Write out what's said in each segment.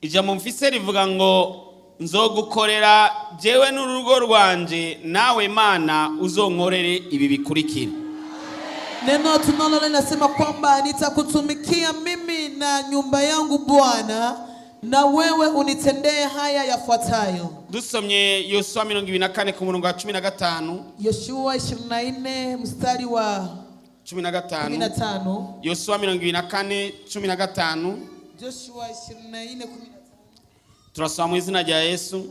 ijambo mfise rivuga ngo nzogukorera jewe n'urugo rwanje nawe Mana uzonkorere ibi bikurikira. Neno tunalo linasema kwamba nitakutumikia mimi na nyumba yangu Bwana, na wewe unitendee haya yafuatayo. Dusomye Yoshua 24 ku murongo wa 15. Yoshua 24 mstari wa 15. Yoshua 24 15. Joshua 24:15. Turasoma mu izina rya Yesu.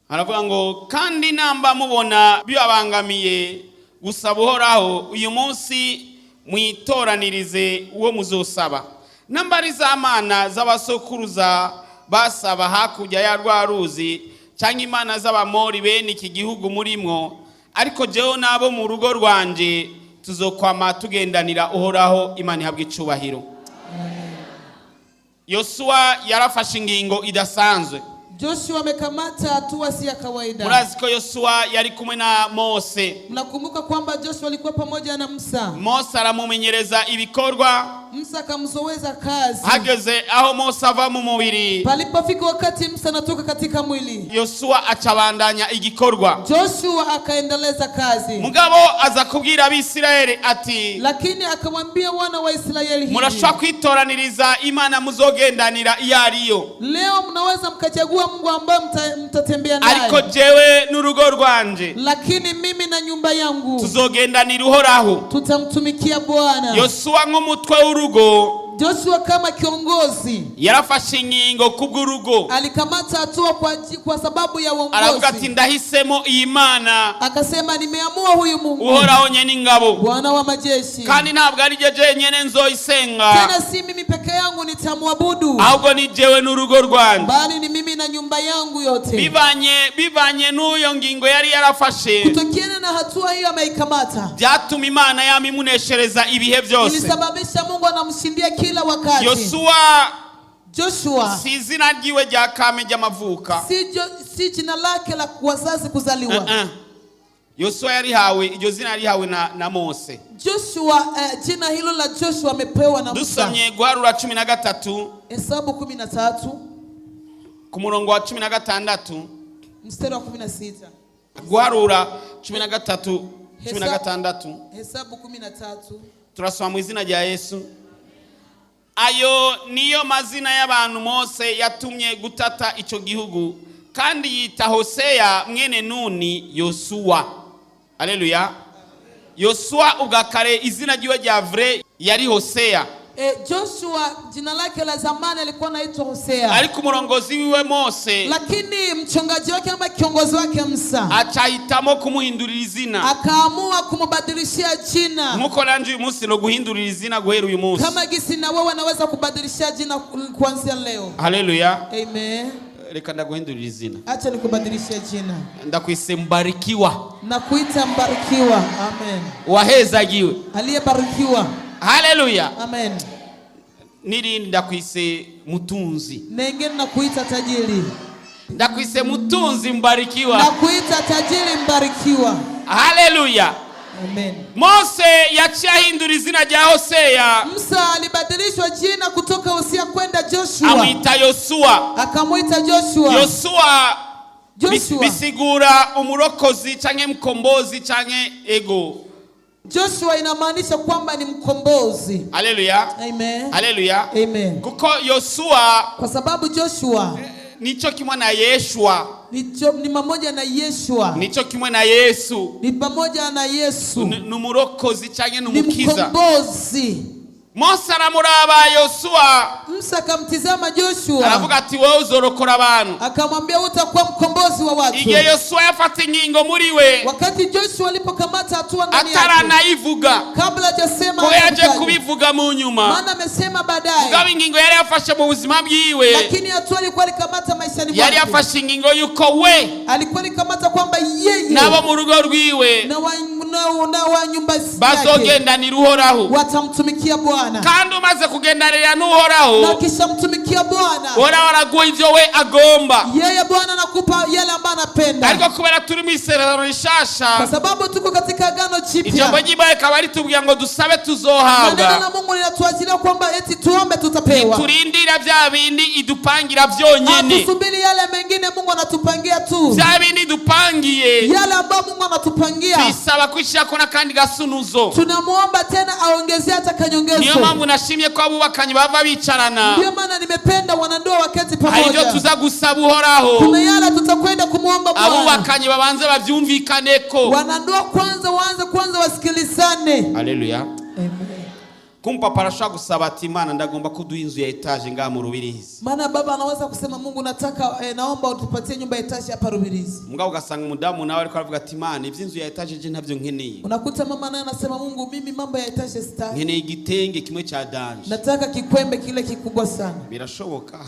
Aravuga ngo kandi namba mubona byabangamiye gusaba Uhoraho uyu munsi mwitoranirize uwo muzosaba. Nambari z'amana z'abasokuruza basaba hakurya ya rwaruzi cyangwa imana z'abamori bene iki gihugu murimwo, ariko jewe nabo mu rugo rwanje tuzokwama tugendanira Uhoraho. Imana ihabwe icubahiro. Yoshua yarafashe ingingo idasanzwe. Joshua amekamata hatua si ya kawaida. Murazi ko Yoshua yari kumwe na Mose. Mnakumbuka kwamba Joshua alikuwa pamoja na Musa. Mose aramumenyereza ibikorwa. Musa akamzoeza kazi. Hageze aho Mose ava mu mubiri. Palipofika wakati Musa anatoka katika mwili, Yoshua acabandanya igikorwa. Joshua akaendeleza kazi. Mugabo aza kubwira Abisirayeli ati, lakini akamwambia wana wa Israeli hivi, murashobora kwitoraniriza Imana muzogendanira iyo ariyo. Leo mnaweza mkachagua Mungu ambaye mtatembea naye. Ariko jewe n'urugo rwanje, lakini mimi na nyumba yangu tuzogendanira Uhoraho. Tutamtumikia Bwana. Yoshua nk'umutwe w'urugo, Joshua kama kiongozi yarafashe ingingo kubw'urugo. Alikamata hatua kwa sababu ya uongozi. Aravuga ati ndahisemo iyi Mana. Akasema nimeamua huyu Mungu. Uhoraho nyene ingabo, Bwana wa majeshi. Kandi ntabwo ari je nyene nzoyisenga. Tena si mimi peke yangu nitamwabudu. Ahubwo ni jewe n'urugo rwanje. Bali ni mimi na nyumba yangu yote. Bivanye n'uyo ngingo yari yarafashe. Kutokiana na hatua hiyo ameikamata. Byatuma Imana yamimuneshereza ibihe byose. Ilisababisha Mungu anamshindia kila wakati. Joshua si izina ryiwe rya kame ry'amavuka. Si jina lake la wazazi kuzaliwa. Yoshua yarihawe, iryo zina yarihawe na Mose. Joshua jina hilo la Joshua amepewa na Musa. Dusomye Guharura 13. Hesabu 13 ku murongo wa 16 mstari wa 16. Guharura 13 16. Hesabu 13. Turasoma mu izina rya Yesu. Ayo niyo mazina y'abantu Mose yatumye gutata ico gihugu, kandi yita Hosea mwene Nuni Yoshua. Haleluya. Yoshua ugakare izina ryiwe rya vrai yari Hosea. Joshua jina lake la zamani alikuwa anaitwa Hosea. Ariko umurongozi wiwe Mose, lakini mchungaji wake ama kiongozi wake Musa acahitamo kumuhindurira izina. Akaamua kumubadilishia jina. Nkuko nanje uyu munsi no guhindurira izina guhera uyu munsi. Kama gisi na wewe unaweza kubadilishia jina kuanzia leo. Haleluya. Amen. Reka ndaguhindurira izina. Acha nikubadilishia jina. Ndakwise mbarikiwa. Nakuita mbarikiwa. Amen. Wahezagiwe. Aliyebarikiwa. Haleluya. Amen. Niri ndakwise mutunzi. Nengine nakuita tajiri. Ndakwise mutunzi mbarikiwa. Nakuita tajiri mbarikiwa. Haleluya. Amen. Mose yachahindura izina rya Hosea. Musa alibadilishwa jina kutoka Hosea kwenda Joshua. Amwita Yoshua. Akamuita Joshua. Joshua bisigura umurokozi canke mkombozi canke ego. Joshua inamaanisha kwamba ni mkombozi. Haleluya. Amen. Haleluya. Amen. Kuko Yoshua, kwa sababu Joshua nicho kimwe na Yeshua. Ni pamoja na Yeshua. Nicho kimwe na Yesu. Ni pamoja na Yesu. Numurokozi canke numukiza. Ni mkombozi. Mose aramuraba Yoshua. Musa akamtizama Joshua. Aravuga ati wewe uzorokora abantu. Akamwambia utakuwa mkombozi wa watu. Igihe Yoshua yafata ingingo muri we, wakati Joshua alipokamata hatua ndani yake, ataranaivuga kabla hajasema ko yaje kubivuga mu nyuma, maana amesema baadaye. Mugabo ingingo yari yafashe mu buzima bwiwe, lakini hatua alikuwa alikamata maishani mwake. Yari yafashe ingingo yuko we alikuwa alikamata kwamba yeye nabo mu rugo rwiwe na na wa nyumba yake bazogendanira uhoraho, watamtumikia Bwana. kandi umaze kugendanira n'uhoraho, Na kisha mtumikia Bwana, uhoraho araguha ivyo we agomba. yeye Bwana anakupa yale ambayo anapenda. Ariko kubera turi mu isezerano rishasha, Kwa sababu tuko katika agano jipya, ijambo ry'Imana rikaba ritubwira ngo dusabe na neno tuzohabwa. la Mungu linatuachilia kwamba eti tuombe tutapewa. Turindira vya bindi idupangira vyonyene, Tusubiri yale mengine Mungu anatupangia tu. vya bindi idupangiye Yale ambayo Mungu anatupangia, bisaba kwishirako n'akandi gasunuzo. tunamuomba tena aongezee hata Niyo kanyongezo. mpamvu nashimye ko abubakanye bava bicarana, Ndio maana nimependa wanandoa waketi hari ivyo pamoja. tuza gusaba uhoraho, Kuna yale tutakwenda kumuomba Bwana. abubakanye babanze bavyumvikaneko. Wanandoa kwanza kwanza wasikilizane. Haleluya. Amen. Kumpapa arashobora gusaba ati Imana ndagomba kuduha inzu ya etaje ngaha mu Rubirizi. Maana baba anaweza kusema Mungu nataka naomba utupatie nyumba ya etaje hapa Rubirizi. Mugabo ugasanga umudamu nawe ariko aravuga ati Imana ivy'inzu ya etaje je ntavyo nkeneye. Unakuta mama naye anasema Mungu mimi mambo ya etaje sitaki. Nkeneye igitenge kimwe cha danje. Nataka kikwembe kile kikubwa sana. Birashoboka.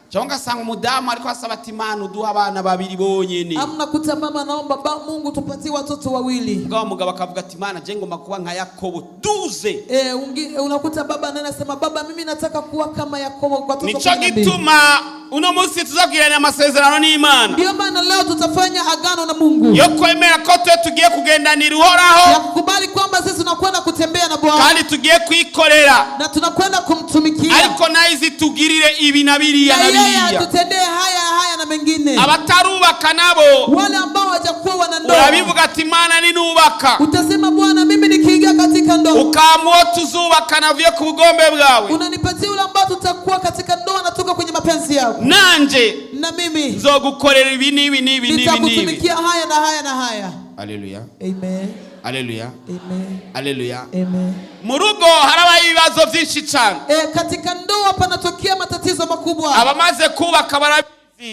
Cyangwa sanga umudamu ariko asaba ati Imana uduha abana babiri bonyene. Nakuta mama naomba Mungu tupatie watoto wawili. Mugabo akavuga ati Imana je ngomba kuba nka Yakobo 12. Unakuta baba naye anasema baba mimi nataka kuwa kama Yakobo kwa watoto 12. Nico gituma uno munsi tuzagirana amasezerano n'Imana. Ndio maana leo tutafanya agano na Mungu. Yo kwemera ko tugiye kugendanira uhoraho. Ya kukubali kwamba sisi tunakwenda kutembea na Bwana. Kandi tugiye kwikorera. Na tunakwenda kumtumikia. Ariko naizi tugirire ibi na biriya na biriya. Tutendee haya na mengine. Abatarubaka nabo, wale ambao hawajakuwa wanandoa, urabivuga ati Imana ninubaka, utasema Bwana mimi nikiingia katika ndoa, ukaamua tuzubaka navyo ku bugombe bwawe, unanipatia ule ambao tutakuwa katika ndoa na tuko kwenye mapenzi yako, nanje na mimi nzogukorera ibi nibi nibi nibi nitakutumikia haya na haya na haya. Haleluya. Amen. Haleluya. Amen. Haleluya. Amen. Murugo haraba ibibazo byinshi cyane. Katika ndoa panatokea matatizo makubwa. Abamaze kubaka barabizi.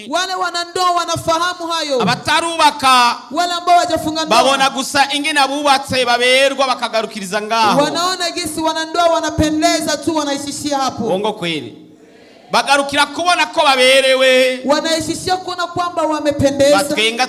Wale wanandoa wanafahamu hayo. Abatarubaka wale ambao hawajafunga ndoa babona gusa ingene abubatse baberwa bakagarukiriza ngaho. Wanaona gisi wanandoa wanapendeza tu wanaishishia hapo. Bongo kweli. Bagarukira kubona ko baberewe, wanaishishia kuona kwamba wamependeza,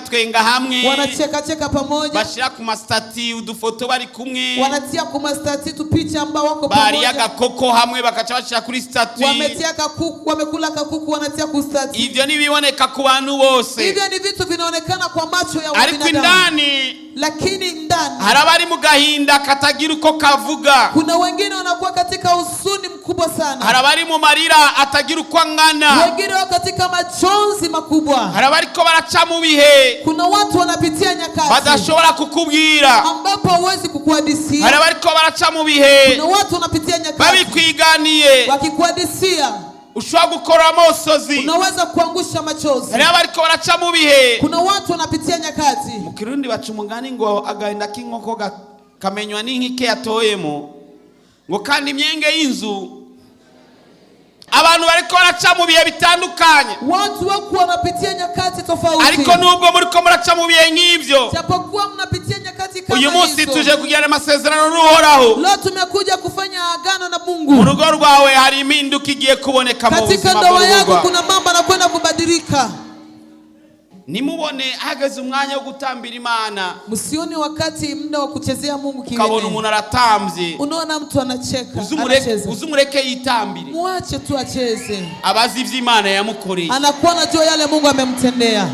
twenga hamwe, wanacheka pamoja, bashira ku mastati udufoto bari kumwe, wanatia ku mastati tu picha ambao wako pamoja, bari agakoko hamwe bakacha bashira kuri stati, wametia kakuku, wamekula kakuku wanatia ku stati. Ivyo nibiboneka ku bantu bose, hivyo ni vitu vinaonekana kwa macho ya binadamu, ariko indani, lakini ndani harabari mu gahinda katagira uko kavuga. Kuna wengine wanakuwa katika huzuni mkubwa sana, harabari mu marira atagira uko angana, wengine wako katika machozi makubwa, harabari ko baraca mu bihe, kuna watu wanapitia nyakati badashobora kukubwira, ambapo hawezi kukuhadisia, harabari ko baraca mu bihe, kuna watu wanapitia nyakati babikwiganiye, wakikuhadisia ushobora gukora amosozi, unaweza kuangusha machozi. harabari ko baraca mu bihe, kuna watu wanapitia nyakati. Mu Kirundi baca umugani ngo agahinda k'inkoko kamenywa n'inkike yatoyemo, ngo kandi imyenge y'inzu. Abantu bariko baraca mu bihe bitandukanye, watu wako wanapitia nyakati tofauti, ariko nubwo muriko muraca mu bihe nk'ivyo, japokuwa mnapitia nyakati kama hizo, uyu munsi tuje kugirana amasezerano n'uhoraho. Leo tumekuja kufanya agano na Mungu. Mu rugo rwawe hari impinduka igiye kuboneka mu buzima bwawe, katika ndoa yako kuna mambo yanakwenda kubadilika. Nimubone hagaze umwanya wo gutambira Imana, msioni wakati muda wa kuchezea Mungu kiwe, kabona umuntu aratamvye, unaona mtu anacheka, uzumureke yitambire, muache tu acheze, abazi ivy'Imana yamukoreye, anakuwa anajua yale Mungu amemtendea.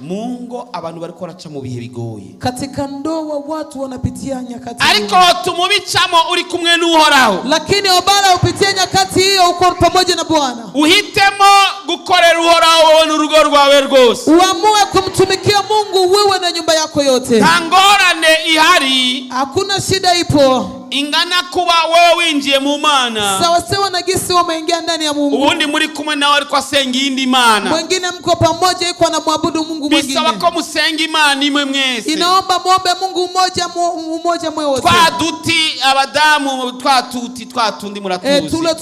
Mungu abantu bariko baraca mu bihe bigoye, katika ndoa watu wanapitia nyakati, ariko tumubicamo uri kumwe n'uhoraho, lakini obara upitie nyakati hiyo uko pamoja na Bwana, uhitemo gukorera uhoraho wowe n'urugo rwawe rwose, uamue kumtumikia Mungu wewe na nyumba yako yote. Ntangorane ihari, hakuna shida ipo ingana kuba wewe winjiye mu Mana, sawa sawa na gisi umeingia ndani ya Mungu, ubundi muri kumwe nawe ariko asenga iyindi Mana, mwingine mko pamoja yuko anamwabudu Mungu mwingine, bisaba ko musenga Imana imwe mwese, inaomba muombe Mungu mmoja mwe wote. Twaduti abadamu twatundi muratuzi, tule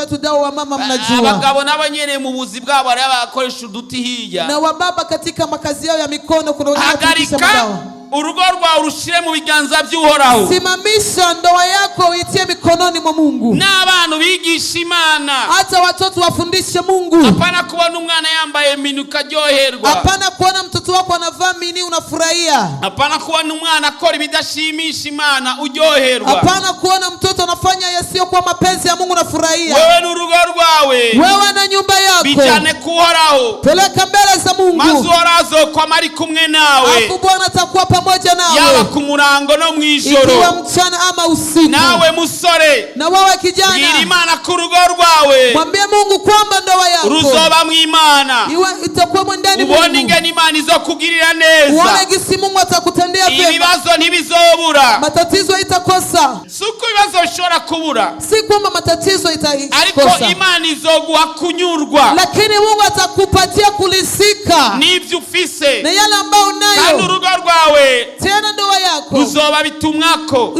tudawa wa mama mnajua, abagabo n'abanyene mu buzi bwabo ari abakoresha uduti hirya, na wababa katika makazi yao ya mikono kuna wanaotumia madawa. urugo rwawe urushire mu biganza by'Uhoraho. Simamisha ndoa yako uitie mikononi mwa Mungu. N'abantu bigisha Imana. Hata watoto wafundishe Mungu. Hapana kubona umwana yambaye mini ukaryoherwa. Hapana kuona mtoto wako anavaa mini unafurahia. Hapana kubona umwana akora ibidashimisha Imana uryoherwa. Hapana kuona mtoto anafanya yasiyo kwa mapenzi ya Mungu unafurahia. Wewe n'urugo rwawe, wewe na nyumba yako, bijane kuhoraho, peleka mbele za Mungu. Mazorazo kwa mari kumwe nawe. Hapo Bwana atakuwa pamoja nawe. Yaba ku murango no mwijoro. Ikiwa mchana ama usiku. Nawe musore, na wewe kijana, bwira Imana ku rugo rwawe. Mwambie Mungu kwamba ndoa yako ruzoba mu Imana. Itakuwa ndani Mungu. Ubone ingene Imana izokugirira neza. Uone gisi Mungu atakutendea vyema. Ibibazo ntibizobura. Matatizo itakosa. Suko ibibazo bishobora kubura. Si kwamba matatizo itakosa. Ariko Imana izoguha kunyurwa. Lakini Mungu atakupatia kulisika. N'ibyo ufise. Na yale ambayo unayo. Kandi urugo rwawe. Tena ndoa yako. Ruzoba bitumwako.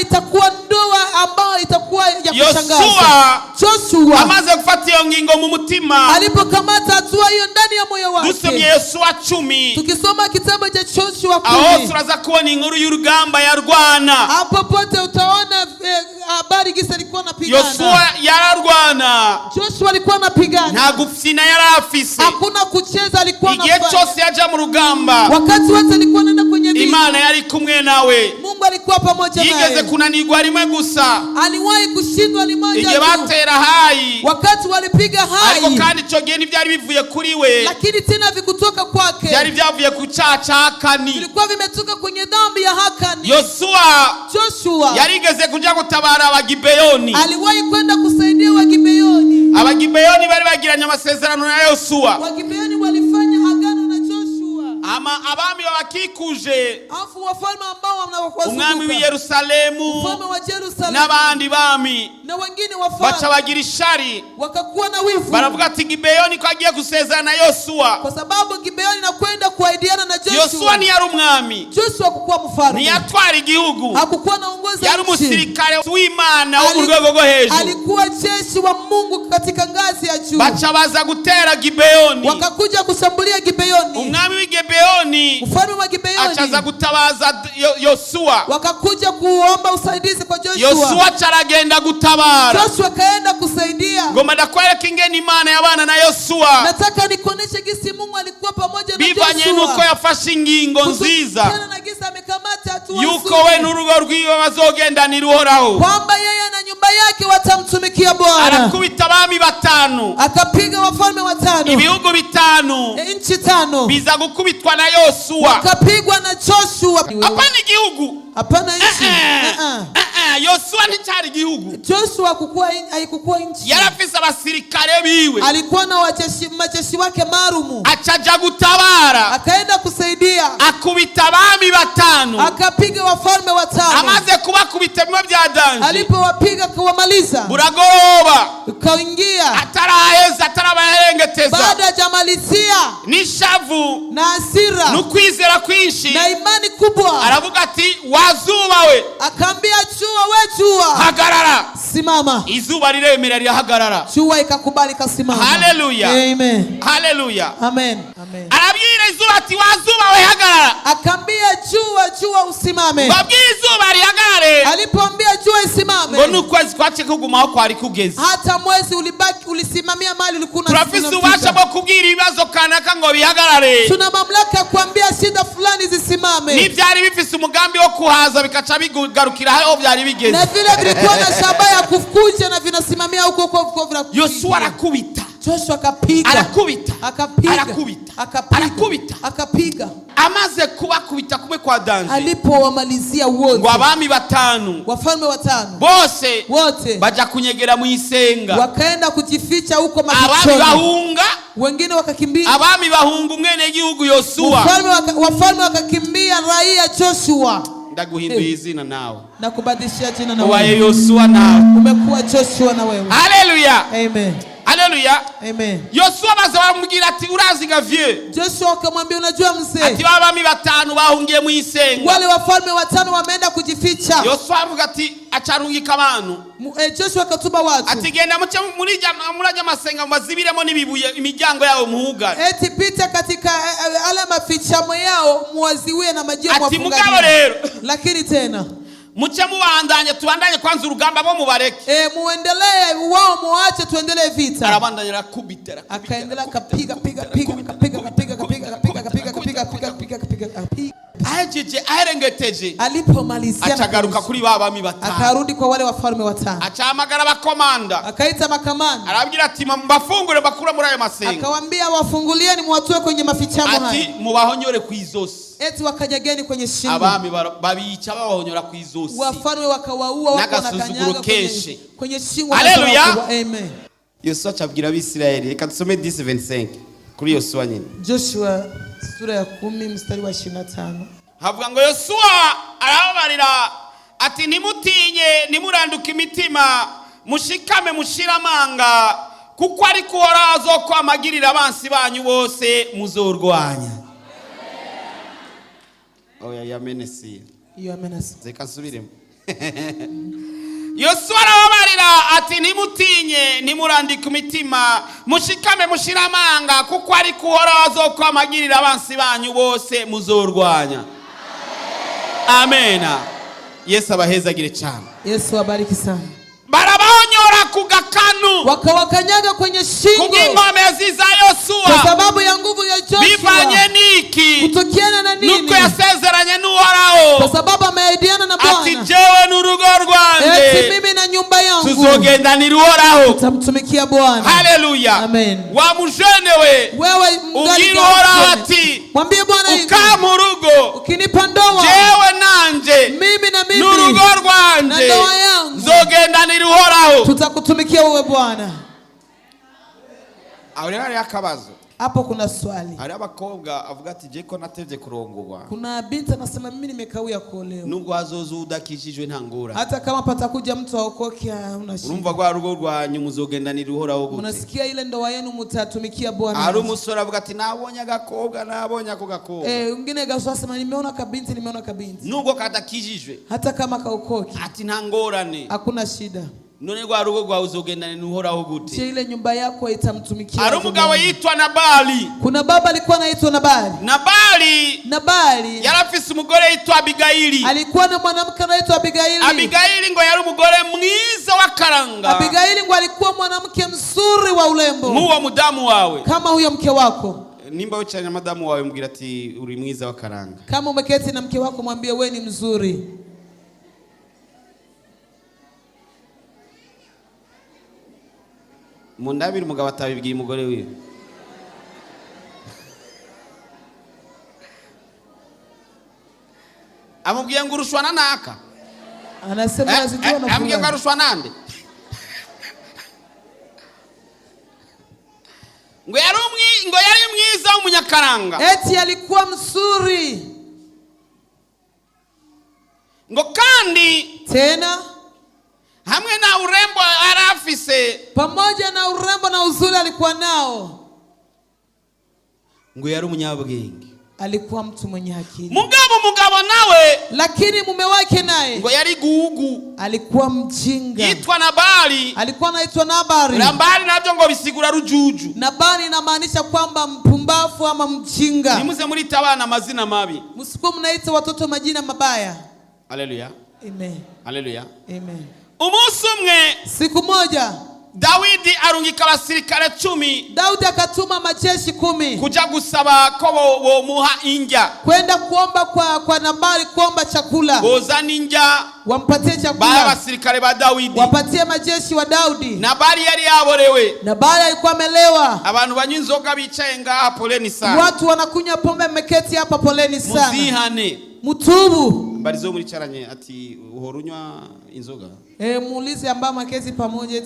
Itakuwa ndoa ambayo itakuwa ya kushangaza. Joshua amaze gufata iyo ngingo mu mutima. Alipokamata hatua hiyo ndani ya moyo wake. Dusomye Yoshua 10. Tukisoma kitabu cha Joshua 10. Aho turaza kubona inkuru y'urugamba yarwana. Hapo pote utaona habari gisa alikuwa anapigana. Yoshua yararwana. Joshua alikuwa anapigana. Nta gufina yarafise. Hakuna kucheza alikuwa anafanya. Igihe cyose yaja mu rugamba. Wakati wote alikuwa anaenda kwenye vita. Imana yari kumwe nawe. Mungu alikuwa pamoja naye. Yigeze kunanirwa rimwe gusa. Aliwahi kushindwa limoja. Igihe batera Hayi. Wakati walipiga Hayi. Ariko kandi cyo gihe ntibyari bivuye kuri we. Lakini tena vikutoka kwake. Byari byavuye ku cyaha cya Akani. Vilikuwa vimetoka kwenye dhambi ya Akani. Joshua yarigeze kuja gutabara Abagibeyoni. Aliwahi kwenda kusaidia Wagibeyoni. Abagibeyoni bari bagiranye amasezerano na Yoshua. Wagibeyoni walifanya agano na Joshua. Abami babakikuje. Afu wafalme ambao wanawafuata. Umwami wa Yerusalemu. Mfalme wa Yerusalemu. N'abandi bami. Na wengine wafalme. Bacha bagira ishari. Wakakuwa na wivu. Baravuga ati Gibeyoni ko agiye gusezerana na Yoshua. Kwa sababu Gibeyoni nakwenda kuahidiana na Joshua. Yoshua ni yari umwami. Joshua hakukuwa mfalme. Ni yatwara igihugu. Hakukuwa naongoza nchi. Yari umusirikare w'Imana wo mu rwego rwo hejuru. Alikuwa jeshi wa Mungu katika ngazi ya juu. Bacha baza gutera Gibeyoni. Wakakuja kushambulia Gibeyoni. Umwami w'Gibeyoni mfalme wa Gibeyoni achaza gutabaza Yoshua. Wakakuja kuomba usaidizi kwa Joshua. Yoshua caragenda gutabara. Joshua kaenda kusaidia. Ngoma ndakwereka ingene Imana yabana na Yoshua. Nataka nikuoneshe gisi Mungu alikuwa pamoja na Joshua. Bivanye nuko yafashe ingingo nziza. Tena na gisi amekamata hatua yuko we n'urugo rwiwe bazogendanira Uhoraho. Kwamba yeye na nyumba yake watamtumikia Bwana. Arakubita abami 5. Akapiga wafalme 5. Ibihugu 5. Nchi 5. Biza gukubitwa na Yoshua. Wakapigwa na Joshua. Hapana igihugu. Hapana nchi. Yoshua ni cyari igihugu. Joshua haikukuwa nchi. Yarafise abasirikare biwe. Alikuwa na majeshi wake maalumu. Achaja gutabara. Akaenda kusaidia. Akubita abami 5. Akapiga wafalme 5. Amaze kubakubita bimwe byadanje. Alipowapiga kuwamaliza. Buragoroba. Kaingia. Ataraheza atarabaherengeteza. Baada ya jamalizia. Nishavu. Na hasira. Nukwizera kwinshi. Na imani kubwa. Aravuga ati wazuba we. Akaambia jua, we jua. Hagarara. Simama. Izuba riremera rirahagarara. Jua ikakubali kasimama. Hallelujah. Amen. Hallelujah. Amen. Amen. Arabwira izuba ati wazuba we hagarara. Akaambia jua usimame. Babwira izuba rihagarare. Alipoambia jua isimame. Ngo nukwezi kwache kugumaho kwari kugeze. Hata mwezi ulisimamia mali ulikuwa na. Turafise ubasha bwo kubwira ibibazo kanaka ngo bihagarare. Tuna mamlaka kuambia shida fulani zisimame. Nibyari bifise umugambi wo kuhaza bikaca bigarukira aho byari bigeze. Na vile vilikuwa na shaba ya kufukuja na vinasimamia huko vinakuja. Yoshua arakubita. Joshua akapiga. Akapiga. Amaze kubakubita kumwe kwa danje. Alipowamalizia wote. Ngo abami 5. Wafalme 5. Bose wote baja kunyegera mu isenga. Wakaenda kujificha huko mafichoni. Abami bahunga. Wengine wakakimbia. Abami bahunga umwene igihugu Yoshua. Wafalme wakakimbia raia Joshua. Ndaguhinduye izina nawe. Na kubadilishia jina na wewe. Uwaye Yoshua nawe. Umekuwa Joshua na wewe. Hallelujah. Amen. Hallelujah. Haleluya. Amen. Yosuwa baza bamubwira ati urazi gavye. Joshua akamwambia unajua mzee. Ati abami batanu bahungiye mu isenga. Wale wafalme watano wameenda kujificha. Yosuwa avuga ati acarungika abantu. Joshua akatuma watu. Ati genda muce muraja masenga mazibiremo nibibuye imiryango yao muhugara. Eti pita katika ala mafichamo yao muwaziwie na majio ati mugabo rero. Lakini tena muce mubandanye tubandanye kwanza urugamba bo mubareke. Muendelee wao muache tuendelee vita. Arabandanye rakubitera. Akaendelea kapiga. Ajeje aherengeteje. Alipomalizia achagaruka kuri babami batanu. Akarudi kwa wale wafalme watano. Achahamagara bakomanda. Akaita makamanda. Arabwira ati mbafungure bakura muri ayo masenga. Akawaambia wafungulieni muwatoe kwenye mafichamo haya. Ati mubahonyore kwizosi. Eti wakanyageni kwenye shingo. Abami babica babahonyora kwizosi. Wafalme wakawaua wakakanyaga kwenye shingo. Haleluya. Amen. Yosuwa acabwira Abisirayeli, reka dusome 10:25 kuri Yosuwa nyine. Joshua sura ya 10 mstari wa 25. Havuga ngo Yosuwa arababarira ati ntimutinye nimuranduka imitima mushikame mushiramanga kuko ari kuhora azokwamagirira abansi banyu bose muzorwanya. Oya yamenesi. Iyo amenasi. Zeka nsubiremo. Yosuwa arababarira ati ntimutinye nimurandika imitima mushikame mushiramanga kuko ari kuhora azokwamagirira abansi banyu bose muzorwanya. Amena. Yesu abahezagire cyane. Yesu abariki sana. Barabahonyora kugakanu. Wakawakanyaga kwenye shingo. Kugingomezi za Yosuwa. Kwa sababu ya nguvu ya Joshua. Bivanye niki. Kutokiana na nini? Nuko yasezeranye n'Uhoraho. Kwa sababu ameahidiana na Bwana. Ati jewe n'urugo rwanjye. Eti mimi na nyumba yangu. Tuzogendanira Uhoraho. Tutamtumikia Bwana. Haleluya. Amen. Wa mujene we. Wewe mgali Uhoraho ati. Mwambie Bwana hivi. Ukamu rugo. Ukinipa ndoa. Jewe nanje. Mimi na mimi. N'urugo rwanjye. Na ndoa yangu. Zogendanira Uhoraho. Tutakutumikia wewe Bwana. Aurera yakabazo. Hapo kuna swali. Hari abakobwa avuga ati je ko natevye kurongorwa. Kuna binti anasema mimi nimekawia kuolewa. Nubwo hazozo udakishijwe ntangura. Hata kama patakuja mtu aokoke una shida. Urumva kwa rugo rwanyu muzogendanira Uhoraho gute. Unasikia ile ndoa yenu mtatumikia Bwana. Hari umusore avuga ati nabonye agakobwa nabonye ako gakobwa. Mwingine gasema nimeona kabinti Nubwo katakijijwe. Hata kama kaokoke. Ati ntangorane. Hakuna shida. None rwa rugo rwa uzogendanira Uhoraho gute. Je, ile nyumba yako itamtumikia? Hari umugabo yitwa Nabali. Kuna baba alikuwa anaitwa Nabali. Nabali yarafise umugore yitwa Abigaili. Alikuwa na mwanamke anaitwa Abigaili. Abigaili ngo yari umugore mwiza wa karanga. Abigaili ngo alikuwa mwanamke mzuri wa ulembo. Muwa mudamu wawe. Kama huyo mke wako. Nimba uchanya madamu wawe mbwira ati uri mwiza wa karanga. Kama umeketi na mke wako mwambie wewe ni mzuri. Mundabiri umugabo atabibwiye umugore wiwe. Amubwiye ngo urushwana naka. Anasema nazijua na fulani. Amubwiye ngo arushwa nande. Ngo yari mwiza w'umunyakaranga. Eti alikuwa mzuri. Ngo kandi tena hamwe na urembo arafise. Pamoja na urembo na uzuri alikuwa nao. Ngo yari umunyabwenge. Alikuwa mtu mwenye akili. Mugabo nawe. Lakini mume wake naye. Ngo yari gugu. Alikuwa mjinga. Yitwa Nabali. Alikuwa anaitwa Nabali. Nabali navyo ngo bisigura rujuju. Nabali inamaanisha kwamba mpumbavu ama mjinga. Nimuze muri tabana mazina mabi. Msikuwa mnaita watoto majina mabaya. Haleluya. Amen. Haleluya. Amen. Umunsi umwe. Siku moja. Dawidi arungika abasirikare 10. Daudi akatuma majeshi 10 kuja gusaba ko bo muha injya. Kwenda kuomba kwa Nabali kuomba chakula. Bozana injya. Wampatie chakula. Ba basirikare ba Dawidi. Wapatie majeshi wa Daudi. Nabali yari yaborewe. Nabali alikuwa amelewa. Abantu banywa inzoga bicaye ngaha poleni sana. Watu wanakunywa pombe mmeketi hapa poleni sana. Muzihane. Mutubu. Mbarizo muri caranye ati uhorunywa inzoga. Muulize ambao makezi pamoja.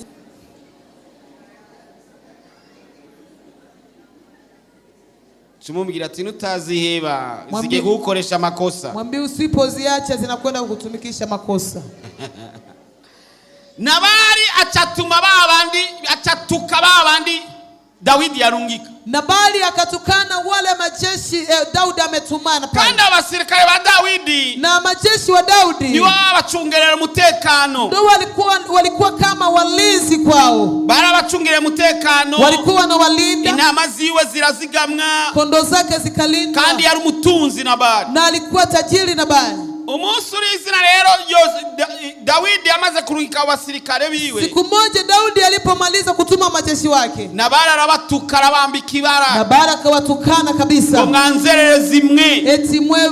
Chumumbira ati nutaziheba zige gukoresha makosa. Mwambie usipoziacha zinakwenda kukutumikisha makosa. Nabali achatuma babandi achatuka babandi Dawidi yarungika. Nabali akatukana wale majeshi Daudi ametumana pale. Kandi abasirikare ba Dawidi na majeshi wa Daudi ni wabacungerera umutekano. Ndio walikuwa kama walinzi kwao. Barabacungerera umutekano. Walikuwa na walinda. Intama ziwe zirazigamwa. Kondoo zake zikalindwa. Kandi yari umutunzi Nabali. Na alikuwa tajiri Nabali. Umusuri izina rero Dawidi amaze kurungika abasirikare biwe. Siku moja Daudi alipomaliza kutuma majeshi wake. Nabali arabatuka arabambika ibara. Nabali akawatukana kabisa. Mwanzererezi mwe. Eti mwe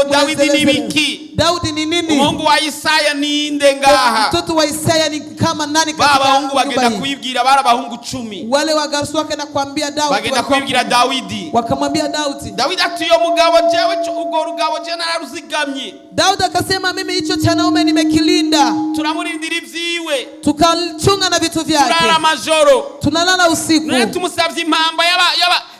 Dawidi ni biki? Daudi ni nini? Umuhungu wa Isaya ni inde ngaha? Mtoto wa Isaya ni kama nani katika baba bahungu bagenda kuibwira barabahungu 10. Wale wagarusu wake na kuambia Daudi. Bagenda kuibwira Dawidi. Wakamwambia Daudi. Daudi ati yo mugabo jewe ugo rugabo je nararuzigamye. Daudi akasema mimi hicho cha naume nimekilinda. Tunamurindira ivyiwe. Tukachunga na vitu vyake. Tunalala majoro. Tunalala usiku. Na tumusavye impamba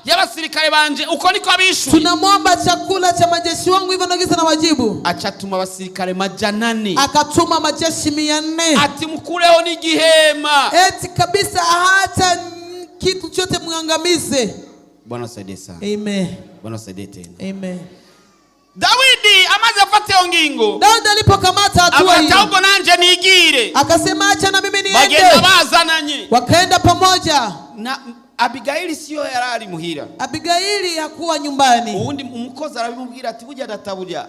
y'abasirikare banje uko niko abishu. Tunamwomba chakula cha majeshi wangu hivyo ndio kisa na wajibu. Achatuma abasirikare 400. Akatuma majeshi 400. Ati mkuleho ni gihema. Eti kabisa hata kitu chote mwangamize. Bwana saidie sana. Amen. Bwana saidie tena. Amen. Dawidi amaze afate ngingo. Daudi alipokamata hatua hiyo. Abatago nanje nigire. Akasema acha na mimi niende. Bagenda bazananye. Wakaenda pamoja. Na Abigaili siyo yarari muhira. Abigaili hakuwa nyumbani. Uwundi umukozi arabimubwira ati burya databurya.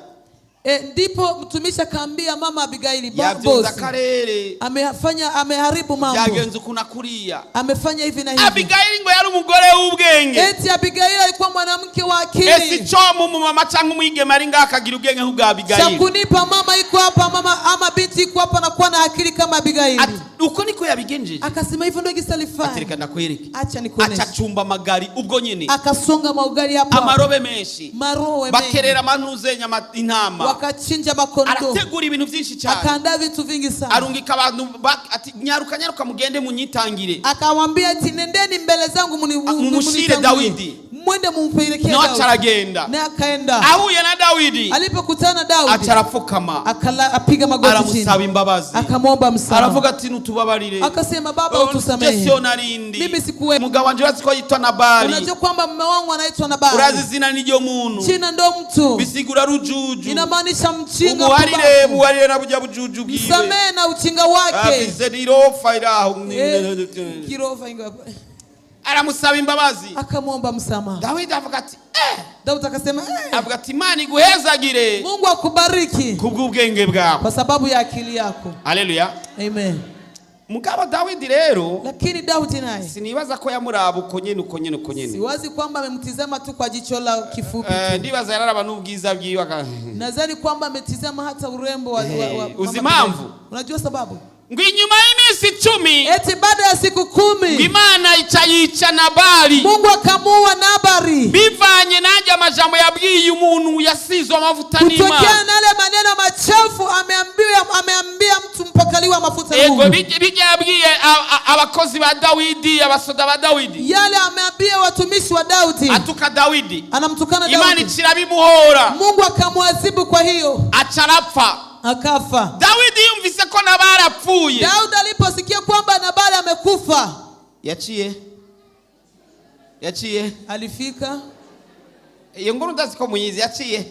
Ndipo mtumishi akaambia mama Abigaili boss. Ameharibu mambo. Yagenze kuna kuria. Amefanya hivi na hivi. Abigaili ngo yari umugore w'ubwenge. Eti Abigaili alikuwa mwanamke wa akili. Esi chomu mu mama cyangwa umwigeme ari ngakagira ubwenge nk'ubwa Abigaili. Shakunipa mama iko hapa mama ama binti iko hapa na kuwa na akili kama Abigaili. Uko niko yabigenjeje. Akasema hivyo ndio gisalifanya. Atereka ndakwereke. Acha nikuoneshe. Acachumba magari ubwo nyene. Akasonga maugari hapo. Amarobe menshi. Marowe menshi. Bakerera manuze nyama intama. Wakachinja makondo. Arategura ibintu byinshi cyane. Akaandaa vitu vingi sana. Arungika abantu ati nyaruka mugende munyitangire. Akamwambia ati nendeni mbele zangu mumushire Dawidi. Mwende mumpelekee Daudi. No charagenda. Na akaenda. Ahuye na Dawidi. Alipokutana Daudi. Atarafukama. Apiga magoti chini. Aramusaba imbabazi. Akamwomba msamaha. Aravuga ati nutubabarire. Akasema baba utusamehe. Sio narindi. Mimi sikuwe. Mugabo wanje waziko yitwa Nabali. Unajua kwamba mume wangu anaitwa Nabali. Urazi zina niryo muntu. Jina ndo mtu. Bisigura rujuju. Inamaanisha mchinga. Muharire na buja bujuju bwiwe. Msamehe na uchinga wake. Abizerofa iraho. Kirofa ingapa. Aramusaba imbabazi. Akamwomba msamaha. Dawidi avuga ati Daudi akasema avuga ati Imana iguhezagire. Mungu akubariki kubw'ubwenge bwawe. Kwa sababu ya akili yako. Haleluya. Amen. Mugabo Dawidi rero. Lakini Daudi naye. Sinibaza ko yamuraba uko nyene. Siwazi kwamba amemtizama tu kwa jicho la kifupi tu. Ndibaza yararaba n'ubwiza bwiwe. Nadhani kwamba ametizama hata urembo wa uzimamvu. Unajua sababu? Ngwinyuma y'imisi 10. Eti baada ya siku 10. Imana icayica Nabali. Mungu akamuua Nabali. Bivanye naje amajambo yabwiye umuntu yasizwe amavuta n'Imana. Kutokea na yale maneno machafu ameambia mtu mpakaliwa mafuta na Mungu. Ego bijya yabwiye abakozi ba Dawidi, abasoda ba Dawidi. Yale ameambia watumishi wa Daudi. Atuka Dawidi. Anamtukana Daudi. Imana ikirabimuhora. Mungu akamwadhibu kwa hiyo. Acharapfa. Akafa. Dawidi yumvise ko Nabali apfuye. Daudi aliposikia kwamba Nabali amekufa. Yaciye. Alifika. Iyo nguru ndaziko muyizi yaciye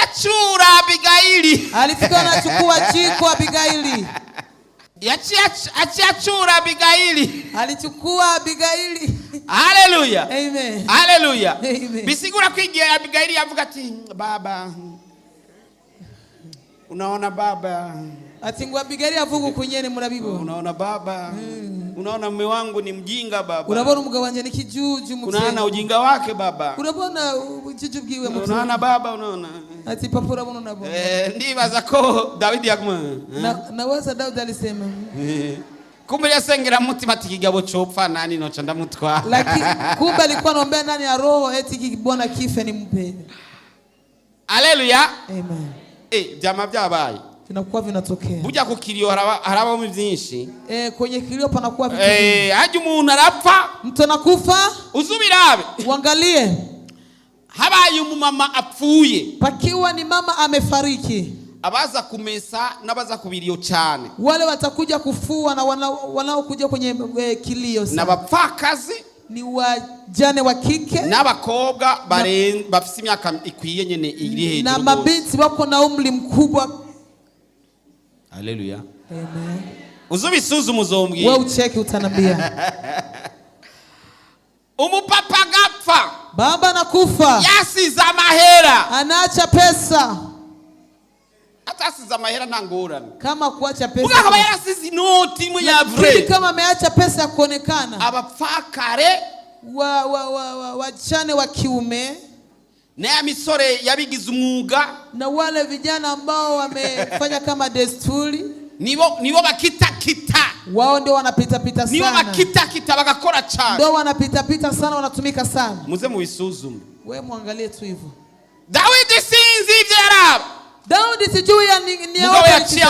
achura Abigaili. Alifika anachukua jiko Abigaili. Achura Abigaili. Alichukua Abigaili. Haleluya. Amen. Haleluya. Amen. Bisigura kwigira Abigaili yavuga ati baba. Unaona baba. Ati ngo Abigaili avuga kunyene murabibo. Unaona baba. Unaona mume wangu ni mjinga baba. Unabona umugabo wanje ni kijuju mutse. Unaona ujinga wake baba. Unabona ujuju bwiwe mutse. Unaona baba unaona. Ati papa urabona unabona. Ndibaza ko Dawidi yakuma. Na waza Daudi alisema. Kumbe yasengera mutima tikigabo chopfa nani nocha ndamutwa. Lakini kumbe alikuwa anaombea ndani ya roho eti kibwana kife ni mpe. Haleluya. Amen. Jama byabaye. Vinakuwa vinatokea. Buja kukilio haraba mu byinshi. Kwenye kilio panakuwa vitu vingi. Haje umuntu arapfa. Mtu anakufa. Uzubirabe. Uangalie. Habaye umumama apfuye. Pakiwa ni mama amefariki. abaza kumesa n'abaza kubiriyo cyane. Wale watakuja kufua na wanaokuja kwenye kilio sana. N'abapfakazi ni wajane wa kike n'abakobwa bafite imyaka ikwiye nyene iri hejuru. Na mabinti wako na umri mkubwa. Haleluya. Amen. Uzubisuzu muzombwi. Wewe ucheki utanambia. Umupapa gapfa. Baba anakufa. Yasize amahera. Anaacha pesa. Atasize amahera ntangorane. Kama kuacha pesa. Mugabo yasize inoti mu ya vrai. Kama ameacha pesa ya kuonekana. Abapfakare wajane wa kiume na ya misore yabigize umwuga na wale vijana ambao wamefanya kama desturi nibo bakita wao ndio wanapita sana. Nibo bakita bagakora cyane. Ndio wanapita sana, wanatumika sana. Muze mubisuzume. Wewe muangalie tu hivyo. Dawidi sinzi ivyo yaraba. Daudi sijui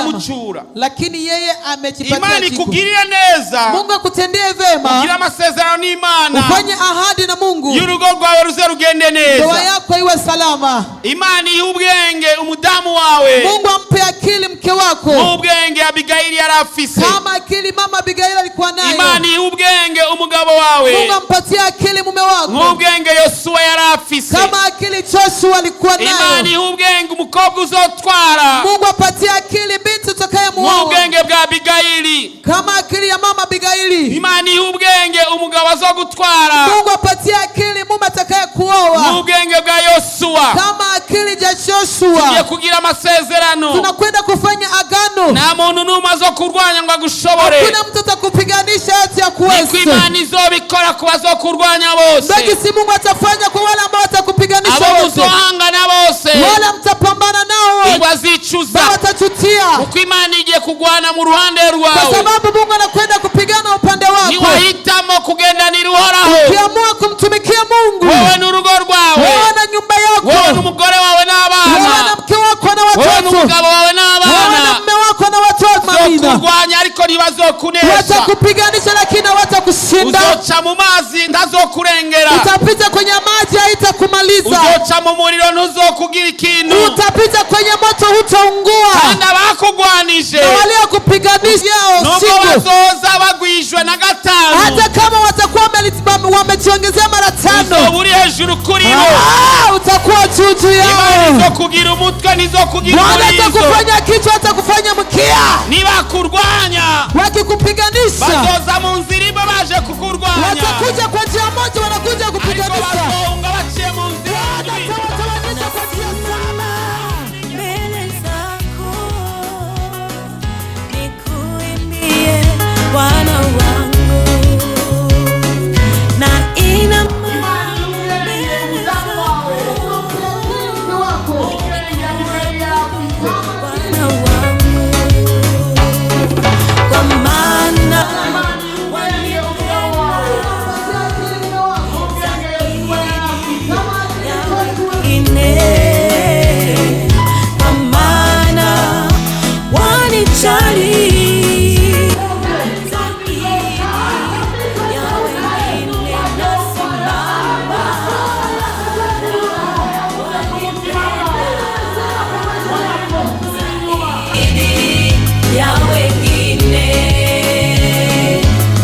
muchura. Lakini yeye amejipatia imani kugiria neza. Mungu akutendee vema. Kugira amasezerano n'Imana. Ufanye ahadi na Mungu. Y'urugo rwawe ruze rugende neza. Ndoa yako iwe salama. Imani y'ubwenge umudamu wawe. Mungu ampe akili mke wako. Ubwenge Abigaili yarafise. Kama akili mama Abigaili alikuwa nayo. Imani y'ubwenge umugabo wawe. Mungu ampatie akili mume wako. Ubwenge Yoshua yarafise. Kama akili Joshua alikuwa nayo. Imani y'ubwenge umukobwa uzotwara. Mungu apatie akili binti utakayemuoa. Ubwenge bwa Abigaili. Kama akili ya mama Abigaili. Imani y'ubwenge umugabo azogutwara. Mungu apatie akili mume atakayekuoa. Ubwenge bwa Yoshua. Kama akili ya Joshua. Tugiye kugira amasezerano. Tunakwenda kufanya agano. Na muntu numwe azokurwanya ngo agushobore. Hakuna mtu atakupiganisha ati akuweze. Ni imani izobikora ku bazokurwanya bose. Ndio si Mungu atafanya kwa wale ambao watakupiganisha wote. Abo muzohangana bose. Wale mtapambana nao. Iwazichuza. Watachutia. Uko imani igiye kugwana mu ruhande rwawe. Kwa sababu Mungu anakwenda kupigana upande wako. Ni wahitamo kugenda niruhoraho. Ukiamua kumtumikia Mungu. Wewe n'urugo rwawe. Wewe na nyumba yako. Wewe n'umugore wawe n'abana. Wewe na mke wako na watoto. Wewe n'umugabo wawe n'abana. Wewe na mume wako na watoto. Kurwanya ariko ntibazokunesha. Watakupiganisha lakini hawatakushinda. Uzoca mu mazi ntazokurengera. Utapita kwenye maji haitakumaliza. Uzoca mu muriro ntuzokugira ikintu. Utapita kwenye moto hutaungua. Kandi abakugwanije. Na waliokupiganisha nubwo bazoza bagwijwe na gatanu. Hata kama watakuwa wamejiongezea mara 5. Uzoburi hejuru kuri bo. Utakuwa juu yao. Imani izokugira umutwe ntizokugira umurizo. Bwana atakufanya kichwa, atakufanya mkia. Nibakurwanya wakikupiganisha bazoza mu nzira ibo baje kukurwanya. Watakuja kwa